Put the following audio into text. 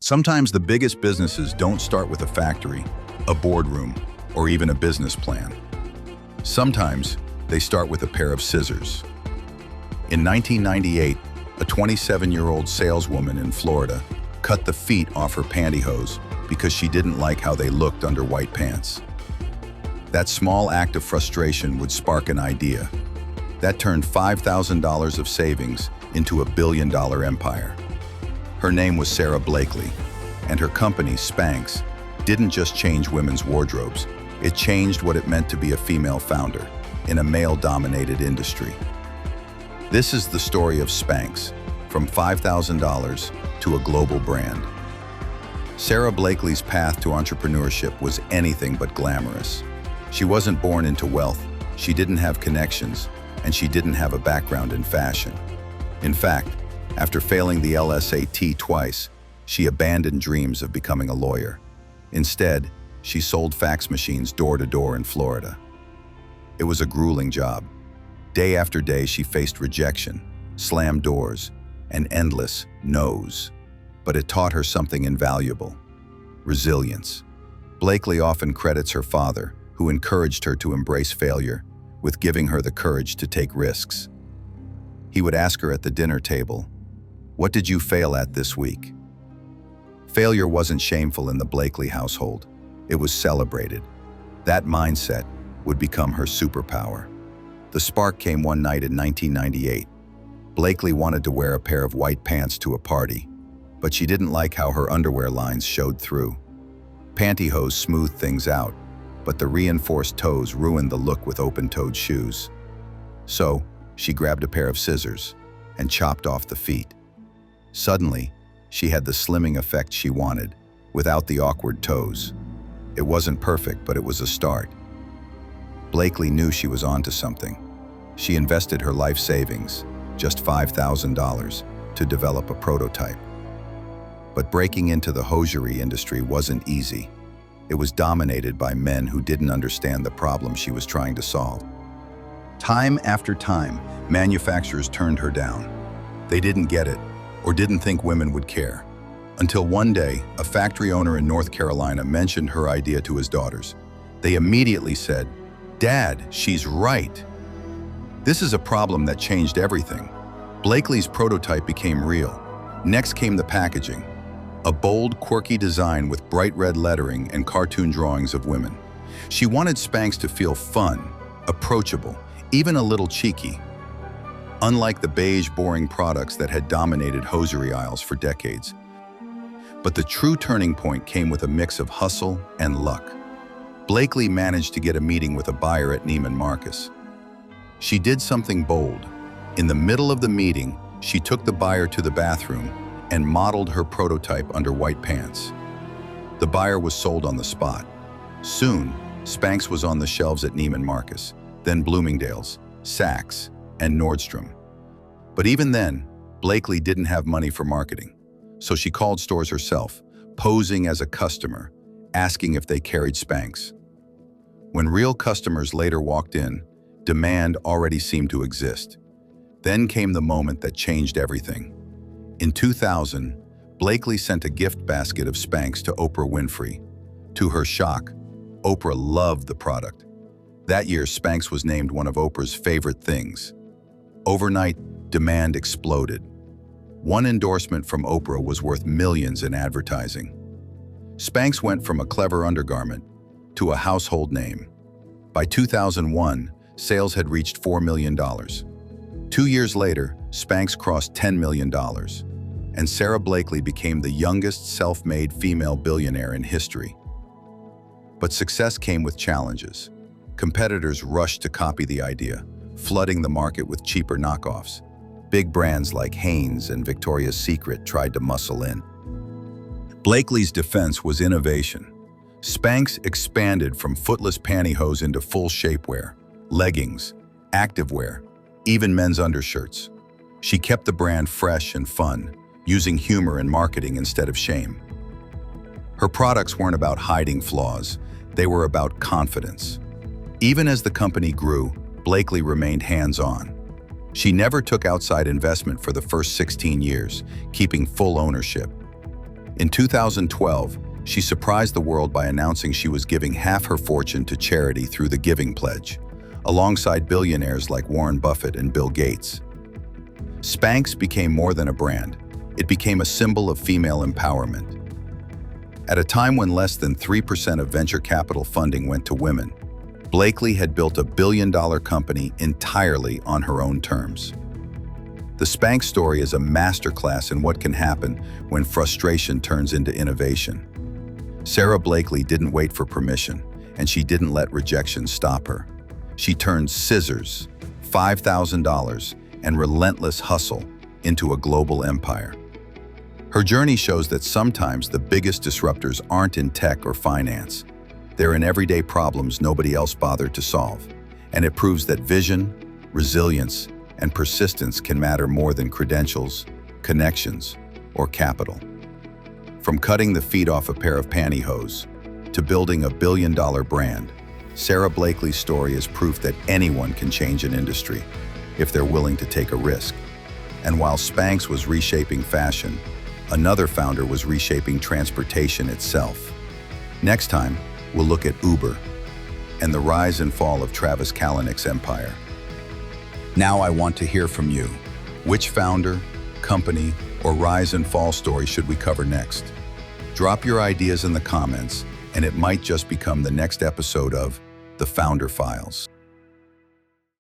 Sometimes the biggest businesses don't start with a factory, a boardroom, or even a business plan. Sometimes they start with a pair of scissors. In 1998, a 27-year-old saleswoman in Florida cut the feet off her pantyhose because she didn't like how they looked under white pants. That small act of frustration would spark an idea. That turned $5,000 of savings into $1 billion empire. Her name was Sara Blakely, and her company, Spanx, didn't just change women's wardrobes. It changed what it meant to be a female founder in a male-dominated industry. This is the story of Spanx, from $5,000 to a global brand. Sara Blakely's path to entrepreneurship was anything but glamorous. She wasn't born into wealth, she didn't have connections, and she didn't have a background in fashion. In fact, after failing the LSAT twice, she abandoned dreams of becoming a lawyer. Instead, she sold fax machines door to door in Florida. It was a grueling job. Day after day, she faced rejection, slammed doors, and endless no's. But it taught her something invaluable: resilience. Blakely often credits her father, who encouraged her to embrace failure, with giving her the courage to take risks. He would ask her at the dinner table, "What did you fail at this week?" Failure wasn't shameful in the Blakely household. It was celebrated. That mindset would become her superpower. The spark came one night in 1998. Blakely wanted to wear a pair of white pants to a party, but she didn't like how her underwear lines showed through. Pantyhose smoothed things out, but the reinforced toes ruined the look with open-toed shoes. So, she grabbed a pair of scissors and chopped off the feet. Suddenly, she had the slimming effect she wanted, without the awkward toes. It wasn't perfect, but it was a start. Blakely knew she was onto something. She invested her life savings, just $5,000, to develop a prototype. But breaking into the hosiery industry wasn't easy. It was dominated by men who didn't understand the problem she was trying to solve. Time after time, manufacturers turned her down. They didn't get it, or didn't think women would care. Until one day, a factory owner in North Carolina mentioned her idea to his daughters. They immediately said, "Dad, she's right." This is a problem that changed everything. Blakely's prototype became real. Next came the packaging. A bold, quirky design with bright red lettering and cartoon drawings of women. She wanted Spanx to feel fun, approachable, even a little cheeky. Unlike the beige, boring products that had dominated hosiery aisles for decades. But the true turning point came with a mix of hustle and luck. Blakely managed to get a meeting with a buyer at Neiman Marcus. She did something bold. In the middle of the meeting, she took the buyer to the bathroom and modeled her prototype under white pants. The buyer was sold on the spot. Soon, Spanx was on the shelves at Neiman Marcus, then Bloomingdale's, Saks, and Nordstrom. But even then, Blakely didn't have money for marketing, so she called stores herself, posing as a customer, asking if they carried Spanx. When real customers later walked in, demand already seemed to exist. Then came the moment that changed everything. In 2000, Blakely sent a gift basket of Spanx to Oprah Winfrey. To her shock, Oprah loved the product. That year, Spanx was named one of Oprah's favorite things. Overnight, demand exploded. One endorsement from Oprah was worth millions in advertising. Spanx went from a clever undergarment to a household name. By 2001, sales had reached $4 million. 2 years later, Spanx crossed $10 million, and Sara Blakely became the youngest self-made female billionaire in history. But success came with challenges. Competitors rushed to copy the idea, flooding the market with cheaper knockoffs. Big brands like Hanes and Victoria's Secret tried to muscle in. Blakely's defense was innovation. Spanx expanded from footless pantyhose into full shapewear, leggings, activewear, even men's undershirts. She kept the brand fresh and fun, using humor in marketing instead of shame. Her products weren't about hiding flaws, they were about confidence. Even as the company grew, Blakely remained hands-on. She never took outside investment for the first 16 years, keeping full ownership. In 2012, she surprised the world by announcing she was giving half her fortune to charity through the Giving Pledge, alongside billionaires like Warren Buffett and Bill Gates. Spanx became more than a brand. It became a symbol of female empowerment. At a time when less than 3% of venture capital funding went to women, Blakely had built a billion-dollar company entirely on her own terms. The Spanx story is a masterclass in what can happen when frustration turns into innovation. Sara Blakely didn't wait for permission, and she didn't let rejection stop her. She turned scissors, $5,000, and relentless hustle into a global empire. Her journey shows that sometimes the biggest disruptors aren't in tech or finance. They're in everyday problems nobody else bothered to solve. And it proves that vision, resilience, and persistence can matter more than credentials, connections, or capital. From cutting the feet off a pair of pantyhose to building a billion-dollar brand, Sara Blakely's story is proof that anyone can change an industry if they're willing to take a risk. And while Spanx was reshaping fashion, another founder was reshaping transportation itself. Next time, we'll look at Uber and the rise and fall of Travis Kalanick's empire. Now I want to hear from you. Which founder, company, or rise and fall story should we cover next? Drop your ideas in the comments, and it might just become the next episode of The Founder Files.